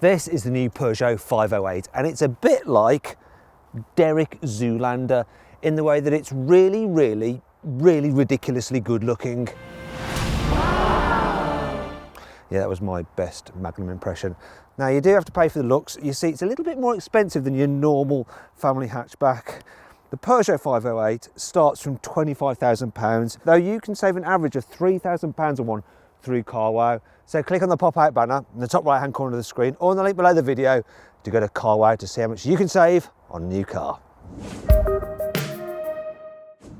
This is the new Peugeot 508, and it's a bit like Derek Zoolander in the way that it's really ridiculously good looking. Yeah, that was my best Magnum impression. Now you do have to pay for the looks. You see, it's a little bit more expensive than your normal family hatchback. The Peugeot 508 starts from £25,000, though you can save an average of £3,000 on one through CarWow. So click on the pop-out banner in the top right-hand corner of the screen or on the link below the video to go to CarWow to see how much you can save on a new car.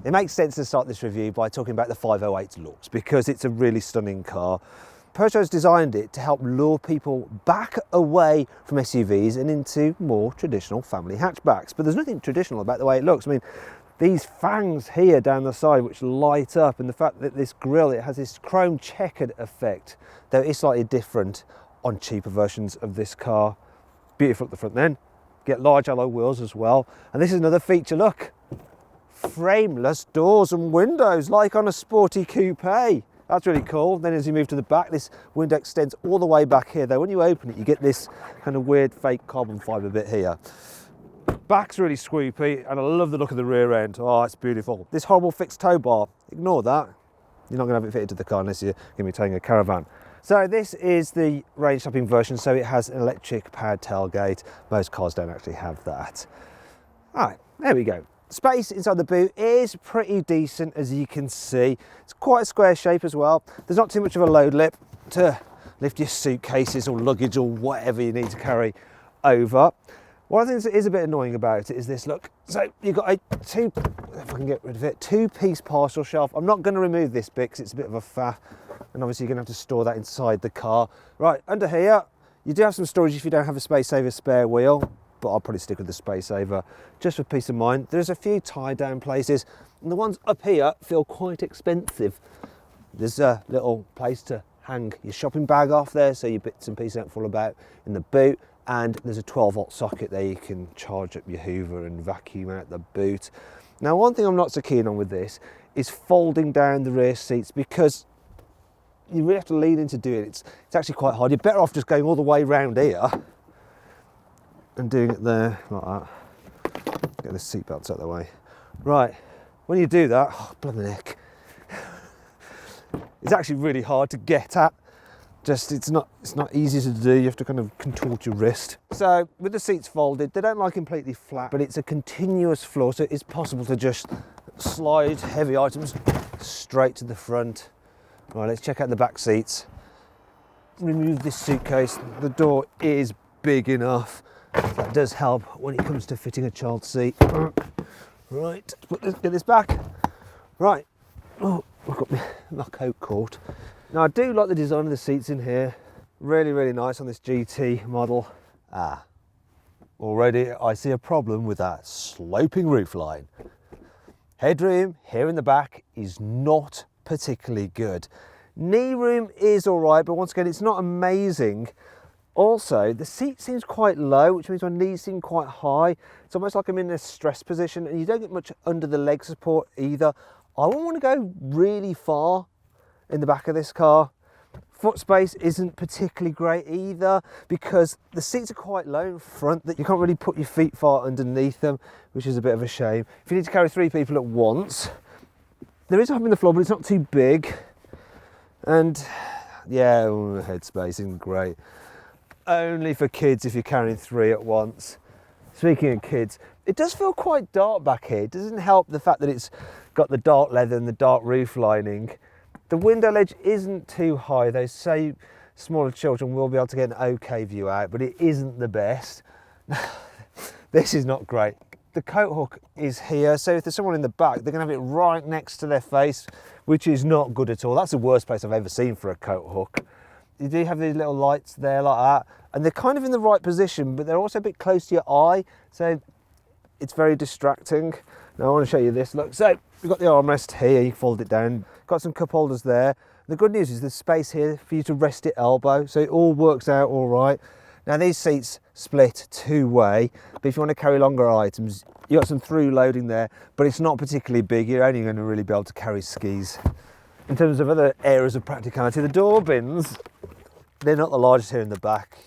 It makes sense to start this review by talking about the 508's looks because it's a really stunning car. Peugeot's designed it to help lure people back away from SUVs and into more traditional family hatchbacks. But there's nothing traditional about the way it looks. I mean, these fangs here down the side which light up, and the fact that this grille, it has this chrome checkered effect, though it's slightly different on cheaper versions of this car. Beautiful at the front then. Get large alloy wheels as well. And this is another feature, look. Frameless doors and windows like on a sporty coupe. That's really cool. Then as you move to the back, this window extends all the way back here, though when you open it you get this kind of weird fake carbon fibre bit here. Back's really swoopy, and I love the look of the rear end. Oh, it's beautiful. This horrible fixed tow bar, ignore that. You're not going to have it fitted to the car unless you're going to be towing a caravan. So this is the range topping version, so it has an electric powered tailgate. Most cars don't actually have that. All right, there we go. Space inside the boot is pretty decent, as you can see. It's quite a square shape as well. There's not too much of a load lip to lift your suitcases or luggage or whatever you need to carry over. One of the things that is a bit annoying about it is this, look. So you've got a if I can get rid of it, two-piece parcel shelf. I'm not going to remove this bit because it's a bit of a faff, and obviously you're going to have to store that inside the car. Right, under here, you do have some storage if you don't have a space saver spare wheel, but I'll probably stick with the space saver just for peace of mind. There's a few tie down places, and the ones up here feel quite expensive. There's a little place to hang your shopping bag off there so your bits and pieces don't fall about in the boot, and there's a 12-volt socket there you can charge up your Hoover and vacuum out the boot. Now, one thing I'm not so keen on with this is folding down the rear seats, because you really have to lean into doing it. It's actually quite hard. You're better off just going all the way round here and doing it there like that. Get the seat belts out of the way. Right, when you do that, oh, bloody neck. It's actually really hard to get at. Just it's not easy to do. You have to kind of contort your wrist. So with the seats folded, they don't lie completely flat, but it's a continuous floor, so it's possible to just slide heavy items straight to the front. Right, let's check out the back seats. Remove this suitcase. The door is big enough. That does help when it comes to fitting a child seat. Right, get this back. Right, oh, I've got my coat caught. Now I do like the design of the seats in here. Really nice on this GT model. Already I see a problem with that sloping roofline. Headroom here in the back is not particularly good. Knee room is all right, but once again, it's not amazing. Also, the seat seems quite low, which means my knees seem quite high. It's almost like I'm in a stress position, and you don't get much under the leg support either. I wouldn't want to go really far in the back of this car. Foot space isn't particularly great either, because the seats are quite low in front that you can't really put your feet far underneath them, which is a bit of a shame. If you need to carry 3 people at once, there is a hub in the floor, but it's not too big. And yeah, headspace isn't great. Only for kids if you're carrying 3 at once. Speaking of kids, it does feel quite dark back here. It doesn't help the fact that it's got the dark leather and the dark roof lining. The window ledge isn't too high though, so smaller children will be able to get an okay view out, but it isn't the best. This is not great. The coat hook is here, so if there's someone in the back, they're going to have it right next to their face, which is not good at all. That's the worst place I've ever seen for a coat hook. You do have these little lights there like that, and they're kind of in the right position, but they're also a bit close to your eye, so it's very distracting. Now I want to show you this. Look, so we've got the armrest here, you can fold it down. Got some cup holders there. The good news is there's space here for you to rest your elbow, so it all works out all right. Now these seats split 2-way, but if you want to carry longer items, you've got some through loading there, but it's not particularly big. You're only going to really be able to carry skis. In terms of other areas of practicality, the door bins, they're not the largest here in the back.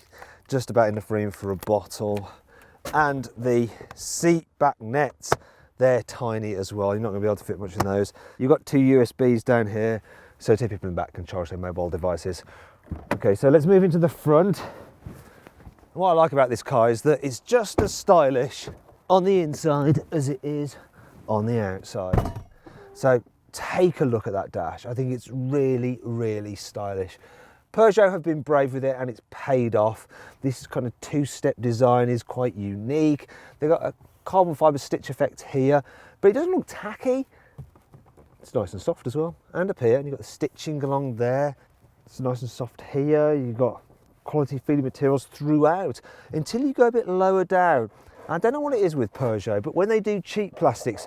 just about enough room for a bottle. And the seat back nets, they're tiny as well. You're not going to be able to fit much in those. You've got 2 USBs down here, so two people in the back can charge their mobile devices. Okay, so let's move into the front. What I like about this car is that it's just as stylish on the inside as it is on the outside. So take a look at that dash. I think it's really, really stylish. Peugeot have been brave with it and it's paid off. This kind of two-step design is quite unique. They've got a carbon fibre stitch effect here, but it doesn't look tacky. It's nice and soft as well. And up here, and you've got the stitching along there. It's nice and soft here. You've got quality feeling materials throughout until you go a bit lower down. I don't know what it is with Peugeot, but when they do cheap plastics,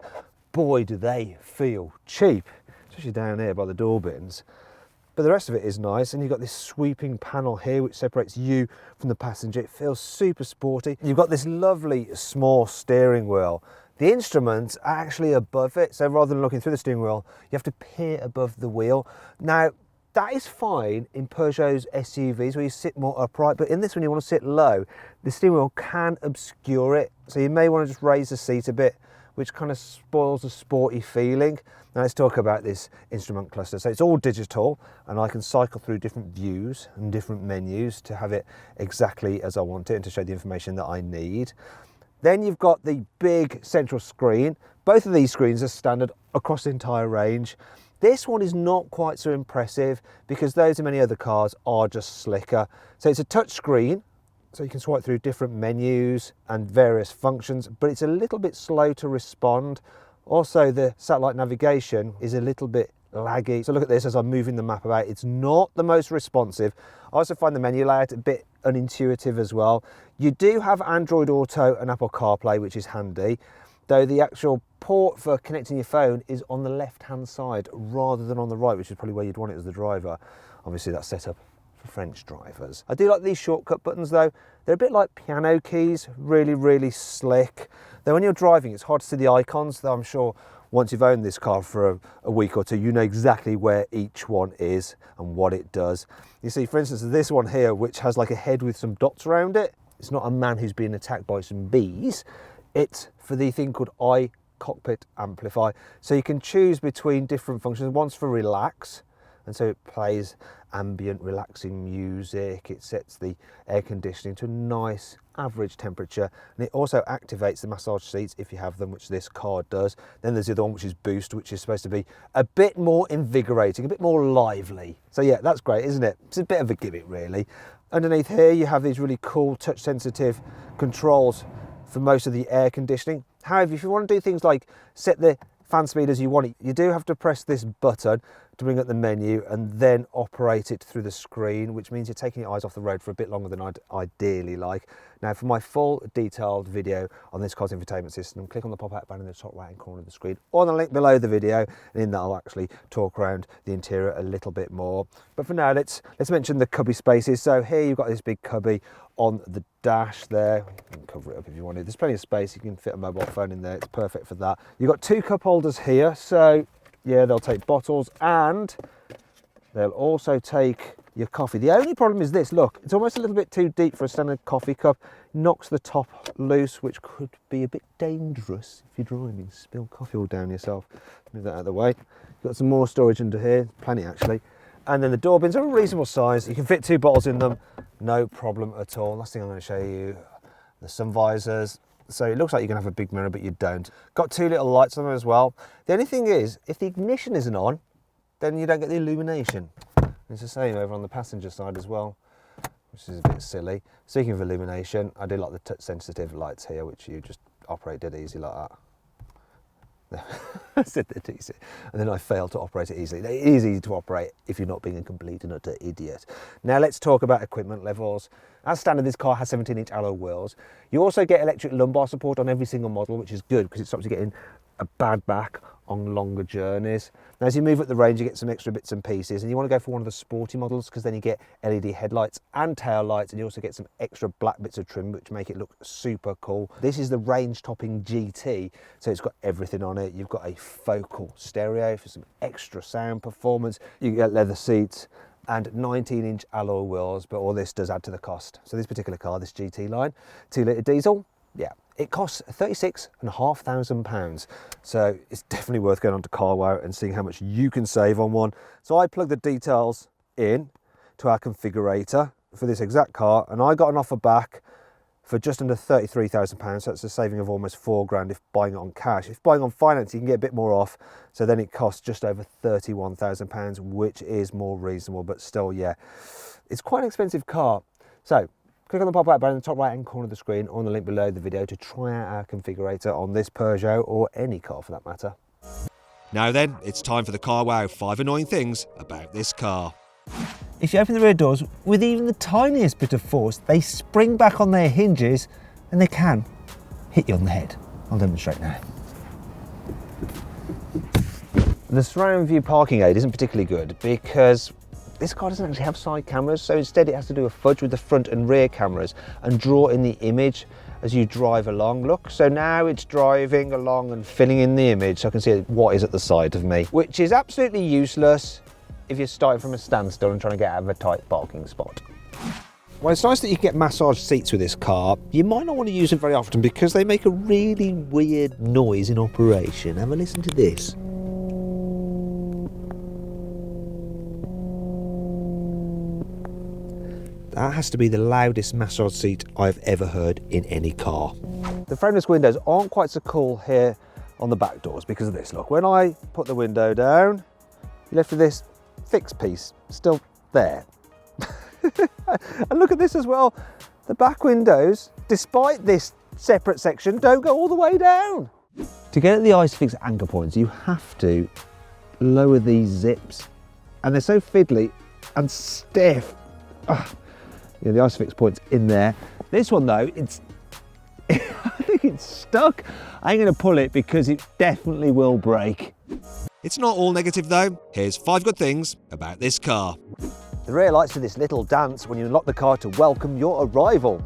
boy do they feel cheap, especially down here by the door bins. But the rest of it is nice, and you've got this sweeping panel here which separates you from the passenger. It feels super sporty. You've got this lovely small steering wheel. The instruments are actually above it, so rather than looking through the steering wheel, you have to peer above the wheel. Now, that is fine in Peugeot's SUVs where you sit more upright, but in this one you want to sit low. The steering wheel can obscure it, so you may want to just raise the seat a bit, which kind of spoils the sporty feeling. Now let's talk about this instrument cluster. So it's all digital, and I can cycle through different views and different menus to have it exactly as I want it and to show the information that I need. Then you've got the big central screen. Both of these screens are standard across the entire range. This one is not quite so impressive because those in many other cars are just slicker. So it's a touch screen, so you can swipe through different menus and various functions, but it's a little bit slow to respond. Also, the satellite navigation is a little bit laggy. So look at this as I'm moving the map about. It's not the most responsive. I also find the menu layout a bit unintuitive as well. You do have Android Auto and Apple CarPlay, which is handy, though the actual port for connecting your phone is on the left-hand side rather than on the right, which is probably where you'd want it as the driver. Obviously, that's set up for French drivers. I do like these shortcut buttons though. They're a bit like piano keys, really, really slick. Though when you're driving, it's hard to see the icons, though I'm sure once you've owned this car for a week or two, you know exactly where each one is and what it does. You see, for instance, this one here, which has like a head with some dots around it. It's not a man who's being attacked by some bees. It's for the thing called cockpit amplify. So you can choose between different functions. One's for relax, and so it plays ambient relaxing music. It sets the air conditioning to a nice average temperature, and it also activates the massage seats if you have them, which this car does. Then there's the other one, which is boost, which is supposed to be a bit more invigorating, a bit more lively. So yeah, that's great, isn't it? It's a bit of a gimmick really. Underneath here you have these really cool touch sensitive controls for most of the air conditioning. However, if you want to do things like set the fan speed as you want it, you do have to press this button to bring up the menu and then operate it through the screen, which means you're taking your eyes off the road for a bit longer than I'd ideally like. Now, for my full detailed video on this car's infotainment system, click on the pop-out button in the top right-hand corner of the screen or the link below the video, and in that I'll actually talk around the interior a little bit more. But for now, let's mention the cubby spaces. So here you've got this big cubby on the dash there. You can cover it up if you wanted. There's plenty of space. You can fit a mobile phone in there. It's perfect for that. You've got two cup holders here. So yeah, they'll take bottles and they'll also take your coffee. The only problem is this, look, it's almost a little bit too deep for a standard coffee cup. Knocks the top loose, which could be a bit dangerous if you're driving. Spill coffee all down yourself. Move that out of the way. Got some more storage under here, plenty actually. And then the door bins are a reasonable size. You can fit 2 bottles in them, no problem at all. Last thing I'm going to show you, the sun visors. So it looks like you're going to have a big mirror, but you don't. Got 2 little lights on them as well. The only thing is, if the ignition isn't on, then you don't get the illumination. It's the same over on the passenger side as well, which is a bit silly. Speaking of illumination, I do like the touch sensitive lights here, which you just operate dead easy like that. I said that easy, and then I failed to operate it easily. It is easy to operate if you're not being a complete and utter idiot. Now let's talk about equipment levels. As standard, this car has 17-inch alloy wheels. You also get electric lumbar support on every single model, which is good because it stops you getting a bad back on longer journeys. Now, as you move up the range, you get some extra bits and pieces, and you want to go for one of the sporty models because then you get LED headlights and tail lights, and you also get some extra black bits of trim which make it look super cool. This is the range-topping GT, so it's got everything on it. You've got a focal stereo for some extra sound performance. You get leather seats and 19-inch alloy wheels, but all this does add to the cost. So this particular car, this GT line, 2-litre diesel, yeah, it costs £36,500. So it's definitely worth going on to Carwow and seeing how much you can save on one. So I plugged the details in to our configurator for this exact car, and I got an offer back for just under £33,000. So that's a saving of almost £4,000 if buying it on cash. If buying on finance, you can get a bit more off. So then it costs just over £31,000, which is more reasonable, but still, yeah, it's quite an expensive car. So click on the pop-out button in the top right-hand corner of the screen or on the link below the video to try out our configurator on this Peugeot or any car for that matter. Now then, it's time for the Carwow 5 annoying things about this car. If you open the rear doors with even the tiniest bit of force, they spring back on their hinges and they can hit you on the head. I'll demonstrate now. The surround view parking aid isn't particularly good because this car doesn't actually have side cameras, so instead it has to do a fudge with the front and rear cameras and draw in the image as you drive along. Look, so now it's driving along and filling in the image so I can see what is at the side of me, which is absolutely useless if you're starting from a standstill and trying to get out of a tight parking spot. Well, it's nice that you can get massage seats with this car. You might not want to use them very often because they make a really weird noise in operation. Have a listen to this. That has to be the loudest massage seat I've ever heard in any car. The frameless windows aren't quite so cool here on the back doors because of this. Look, when I put the window down, you're left with this fixed piece still there. And look at this as well. The back windows, despite this separate section, don't go all the way down. To get at the ISOFIX anchor points, you have to lower these zips. And they're so fiddly and stiff. Ugh. Yeah, the ISOFIX point's in there. This one though, it's I think it's stuck. I ain't gonna pull it because it definitely will break. It's not all negative though. Here's 5 good things about this car. The rear lights do this little dance when you unlock the car to welcome your arrival.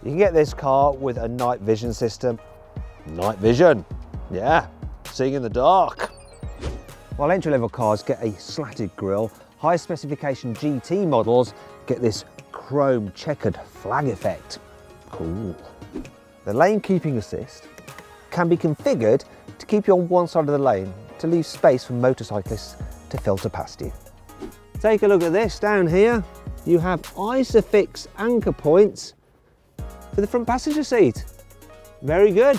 You can get this car with a night vision system. Night vision, yeah, seeing in the dark. While entry-level cars get a slatted grille, high specification GT models get this chrome checkered flag effect. Cool. The lane keeping assist can be configured to keep you on one side of the lane to leave space for motorcyclists to filter past you. Take a look at this down here. You have ISOFIX anchor points for the front passenger seat. Very good.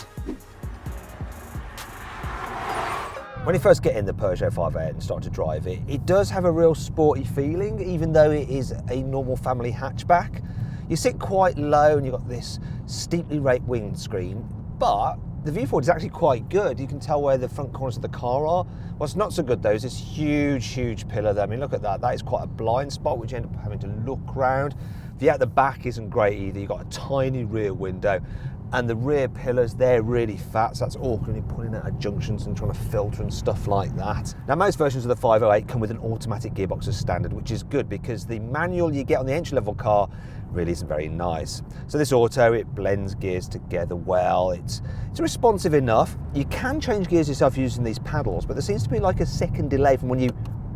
When you first get in the Peugeot 508 and start to drive it, it does have a real sporty feeling, even though it is a normal family hatchback. You sit quite low and you've got this steeply raked windscreen, but the viewport is actually quite good. You can tell where the front corners of the car are. What's not so good though is this huge pillar there. I mean, look at that. That is quite a blind spot, which you end up having to look round. The out the back isn't great either. You've got a tiny rear window, and the rear pillars, they're really fat, so that's awkward when you're pulling out of junctions and trying to filter and stuff like that. Now, most versions of the 508 come with an automatic gearbox as standard, which is good because the manual you get on the entry-level car really isn't very nice. So this auto, it blends gears together well. It's responsive enough. You can change gears yourself using these paddles, but there seems to be like a second delay from when you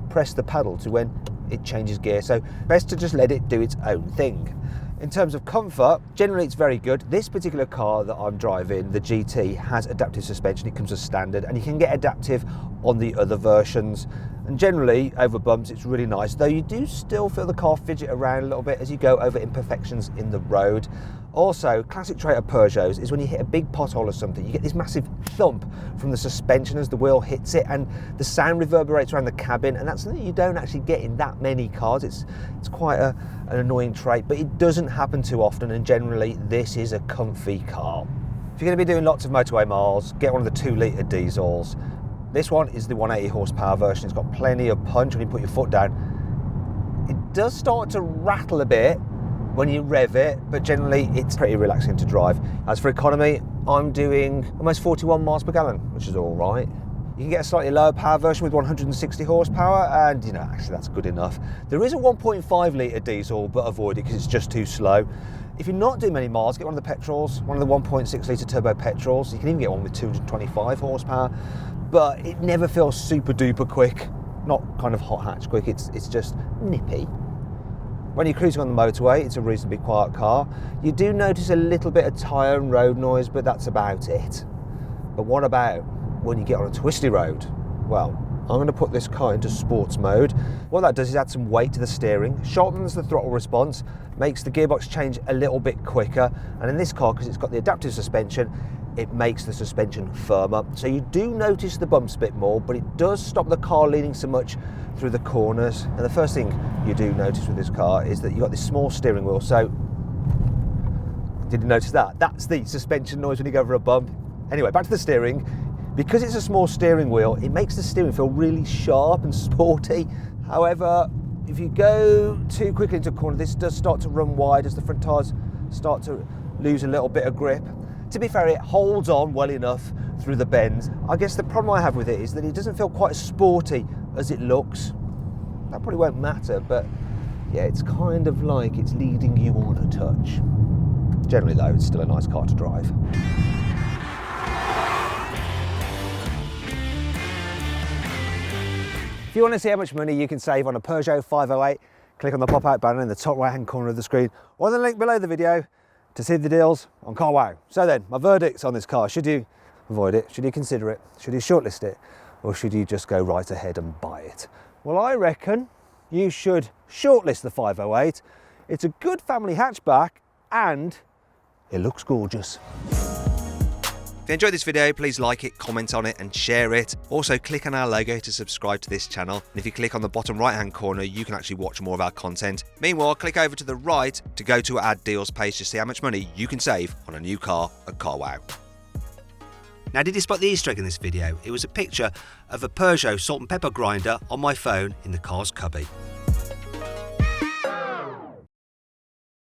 press the paddle to when it changes gear. So best to just let it do its own thing. In terms of comfort, generally it's very good. This particular car that I'm driving, the GT, has adaptive suspension. It comes as standard, and you can get adaptive on the other versions. And generally, over bumps, it's really nice, though you do still feel the car fidget around a little bit as you go over imperfections in the road. Also, classic trait of Peugeots is when you hit a big pothole or something, you get this massive thump from the suspension as the wheel hits it, and the sound reverberates around the cabin, and that's something you don't actually get in that many cars. It's quite an annoying trait, but it doesn't happen too often, and generally this is a comfy car. If you're going to be doing lots of motorway miles, get one of the 2-litre diesels. This one is the 180 horsepower version. It's got plenty of punch when you put your foot down. It does start to rattle a bit when you rev it, but generally it's pretty relaxing to drive. As for economy, I'm doing almost 41 miles per gallon, which is all right. You can get a slightly lower power version with 160 horsepower, and actually that's good enough. There is a 1.5 litre diesel, but avoid it because it's just too slow. If you're not doing many miles, get one of the petrols, one of the 1.6 litre turbo petrols. You can even get one with 225 horsepower, but it never feels super duper quick. not kind of hot hatch quick, it's just nippy. When you're cruising on the motorway, it's a reasonably quiet car. You do notice a little bit of tyre and road noise, but that's about it. But what about when you get on a twisty road? Well, I'm going to put this car into sports mode. What that does is add some weight to the steering, sharpens the throttle response, makes the gearbox change a little bit quicker, and in this car, because it's got the adaptive suspension, it makes the suspension firmer. So you do notice the bumps a bit more, but it does stop the car leaning so much through the corners. And the first thing you do notice with this car is that you've got this small steering wheel. So, did you notice that? That's the suspension noise when you go over a bump. Anyway, back to the steering. Because it's a small steering wheel, it makes the steering feel really sharp and sporty. However, if you go too quickly into a corner, this does start to run wide as the front tyres start to lose a little bit of grip. To be fair, it holds on well enough through the bends. I guess the problem I have with it is that it doesn't feel quite as sporty as it looks. That probably won't matter, but yeah, it's kind of like it's leading you on a touch. Generally though, it's still a nice car to drive. If you want to see how much money you can save on a Peugeot 508, click on the pop-out banner in the top right-hand corner of the screen or the link below the video to see the deals on CarWow. So then, my verdicts on this car: should you avoid it? Should you consider it? Should you shortlist it? Or should you just go right ahead and buy it? Well, I reckon you should shortlist the 508. It's a good family hatchback and it looks gorgeous. If you enjoyed this video, please like it, comment on it and share it. Also click on our logo to subscribe to this channel. And if you click on the bottom right hand corner, you can actually watch more of our content. Meanwhile, click over to the right to go to our deals page to see how much money you can save on a new car at CarWow. Now, did you spot the Easter egg in this video? It was a picture of a Peugeot salt and pepper grinder on my phone in the car's cubby.